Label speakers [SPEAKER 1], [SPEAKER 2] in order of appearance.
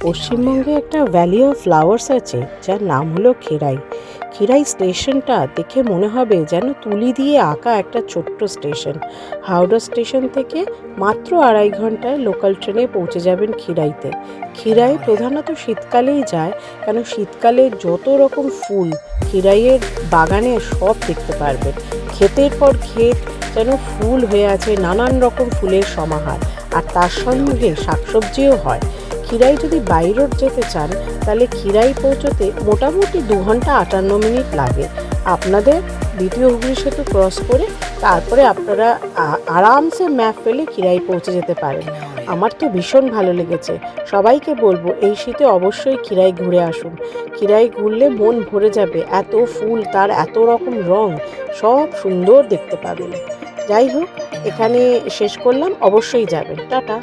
[SPEAKER 1] পশ্চিমবঙ্গে একটা valley of flowers আছে যার নাম হলো খিরাই। খিরাই স্টেশনটা দেখে মনে হবে যেন তুলি দিয়ে আঁকা একটা ছোট্ট স্টেশন। হাওড়া স্টেশন থেকে মাত্র 2.5 ঘন্টায় লোকাল ট্রেনে পৌঁছে যাবেন খিরাইতে। খিরাই প্রধানত শীতকালেই যায়, কারণ শীতকালে যত রকম ফুল খিরাইয়ের বাগানে সব দেখতে পারবেন। ক্ষেতের পর ক্ষেত যেন ফুল হয়ে আছে, নানান রকম ফুলের সমাহার, আর তার সঙ্গে শাকসবজিও হয়। খিরাই যদি বাই রোড যেতে চান তাহলে খিরাই পৌঁছতে মোটামুটি 2 ঘন্টা 58 মিনিট লাগে। আপনাদের দ্বিতীয় হুগলি সেতু ক্রস করে তারপরে আপনারা আরামসে ম্যাপ ফেলে খিরাই পৌঁছে যেতে পারেন। আমার তো ভীষণ ভালো লেগেছে। সবাইকে বলবো এই শীতে অবশ্যই খিরাই ঘুরে আসুন। খিরাই ঘুরলে মন ভরে যাবে, এত ফুল, তার এত রকম রং, সব সুন্দর দেখতে পাবেন। যাই হোক, এখানে শেষ করলাম। অবশ্যই যাবেন। টাটা।